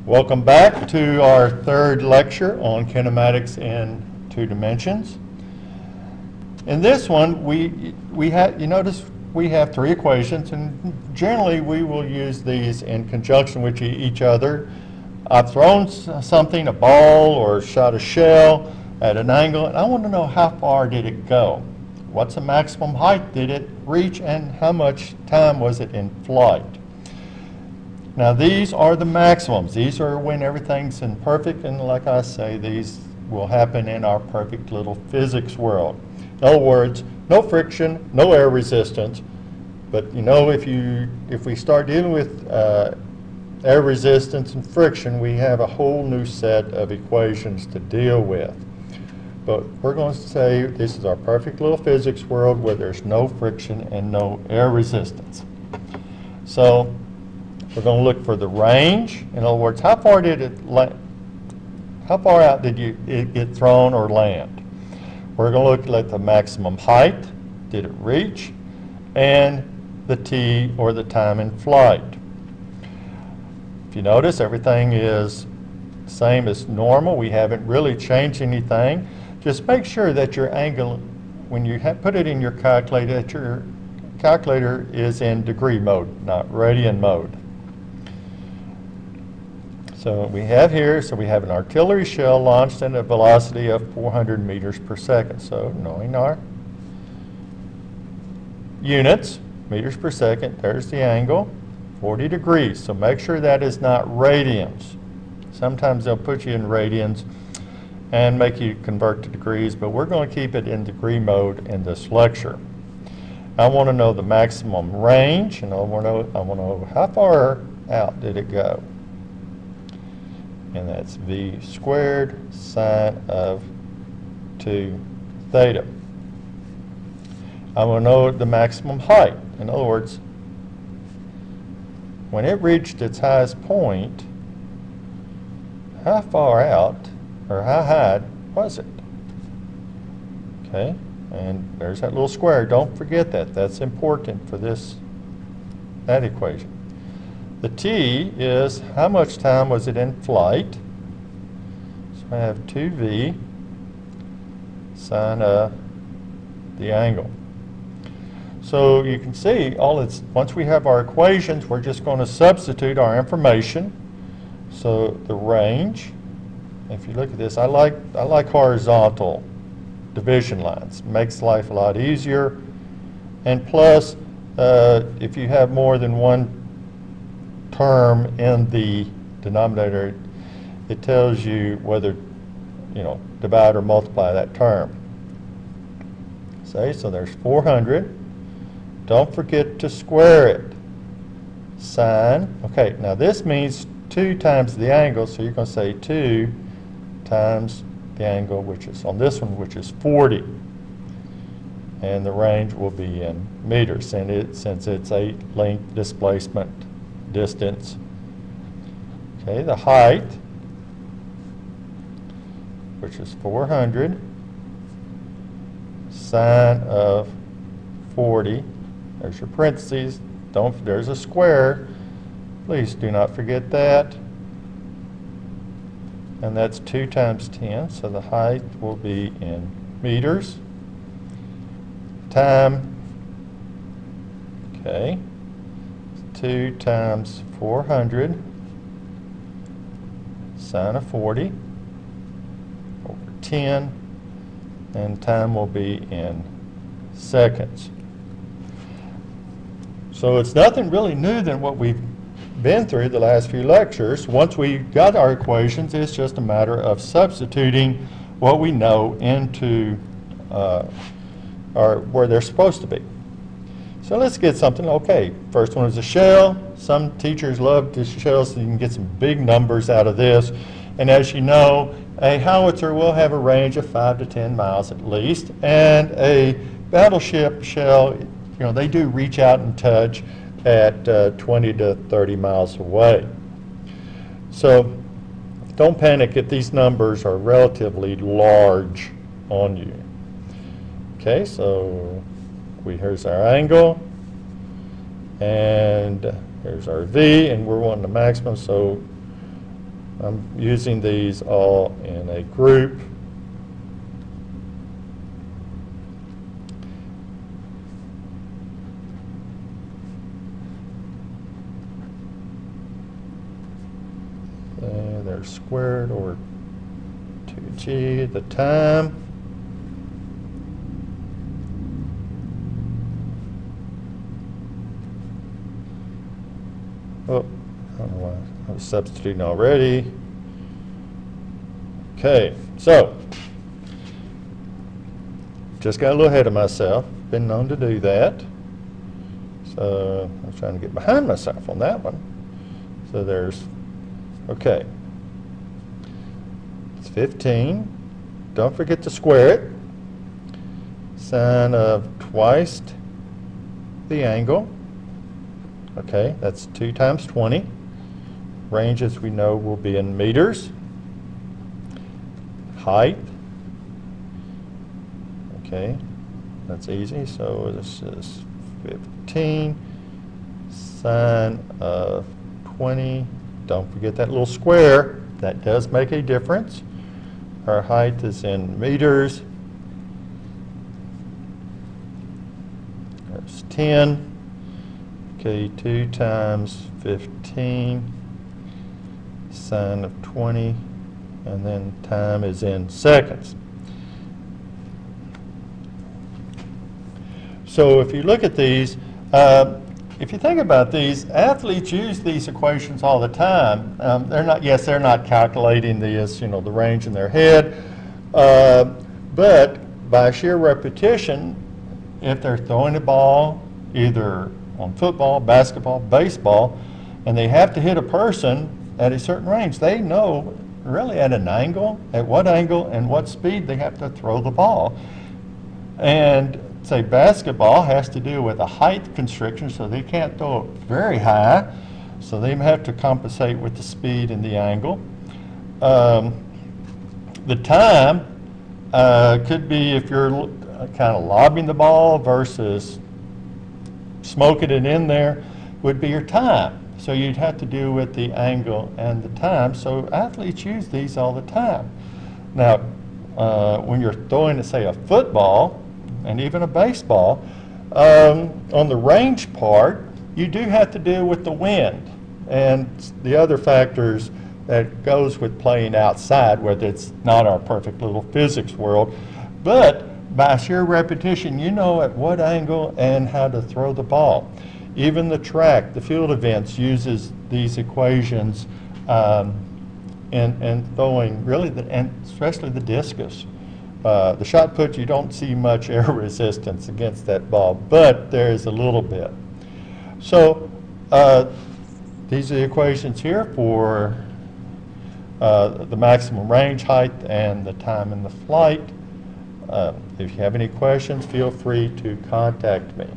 Welcome back to our third lecture on kinematics in 2 dimensions. In this one, you notice we have 3 equations, and generally we will use these in conjunction with each other. I've thrown something, a ball or shot a shell at an angle, and I want to know how far did it go? What's the maximum height did it reach, and how much time was it in flight? Now these are the maximums. These are when everything's in perfect, and like I say, these will happen in our perfect little physics world. In other words, no friction, no air resistance, but you know, if we start dealing with air resistance and friction, we have a whole new set of equations to deal with. But we're going to say this is our perfect little physics world where there's no friction and no air resistance. So we're going to look for the range. In other words, how far out did it get thrown or land? We're going to look at the maximum height, did it reach, and the t, or the time in flight. If you notice, everything is the same as normal. We haven't really changed anything. Just make sure that your angle, when you put it in your calculator, that your calculator is in degree mode, not radian mode. So we have here, we have an artillery shell launched at a velocity of 400 meters per second. So knowing our units, meters per second, there's the angle, 40 degrees. So make sure that is not radians. Sometimes they'll put you in radians and make you convert to degrees, but we're going to keep it in degree mode in this lecture. I want to know the maximum range, and I want to know how far out did it go. And that's v squared sine of 2 theta. I want to know the maximum height. In other words, when it reached its highest point, how far out or how high was it? Okay, and there's that little square. Don't forget that. That's important for that equation. The t is how much time was it in flight. So I have 2v sine of the angle. So you can see once we have our equations, we're just going to substitute our information. So the range, if you look at this, I like horizontal division lines. It makes life a lot easier. And plus, if you have more than one term in the denominator, it tells you whether, divide or multiply that term. So there's 400. Don't forget to square it. Sine. Okay, now this means 2 times the angle, so you're going to say 2 times the angle, which is on this one, which is 40. And the range will be in meters, since it's a length, displacement, distance. Okay, the height, which is 400 sine of 40. There's your parentheses. There's a square. Please do not forget that. And that's 2 times 10, so the height will be in meters. Time, okay, 2 times 400 sine of 40 over 10, and time will be in seconds. So it's nothing really new than what we've been through the last few lectures. Once we got our equations, it's just a matter of substituting what we know into where they're supposed to be. So let's get something. Okay, first one is a shell. Some teachers love the shells, so you can get some big numbers out of this. And as you know, a howitzer will have a range of 5 to 10 miles at least, and a battleship shell, they do reach out and touch at 20 to 30 miles away. So don't panic if these numbers are relatively large on you. Okay, so here's our angle, and here's our v, and we're wanting the maximum, so I'm using these all in a group. They're squared over 2g, the time. Oh, I don't know why I was substituting already. Okay, so just got a little ahead of myself. Been known to do that. So I'm trying to get behind myself on that one. So there's, okay, it's 15. Don't forget to square it. Sine of twice the angle. Okay, that's 2 times 20. Range, as we know, will be in meters. Height. Okay, that's easy. So this is 15 sine of 20. Don't forget that little square. That does make a difference. Our height is in meters. There's 10. Okay, 2 times 15 sine of 20, and then time is in seconds. So if you look at these, if you think about these, athletes use these equations all the time. They're not calculating this, the range in their head, but by sheer repetition, if they're throwing a ball, either on football, basketball, baseball, and they have to hit a person at a certain range, they know really at an angle, at what angle and what speed they have to throw the ball. And say basketball has to do with a height constriction, so they can't throw it very high, so they have to compensate with the speed and the angle. The time could be if you're kind of lobbing the ball versus smoking it in there, would be your time. So you'd have to do with the angle and the time. So athletes use these all the time. Now, when you're throwing, say, a football and even a baseball, on the range part, you do have to deal with the wind and the other factors that goes with playing outside, whether it's not our perfect little physics world. But by sheer repetition, you know at what angle and how to throw the ball. Even the track, the field events, uses these equations in throwing, really, and especially the discus. The shot put, you don't see much air resistance against that ball, but there is a little bit. So these are the equations here for the maximum range, height, and the time in the flight. If you have any questions, feel free to contact me.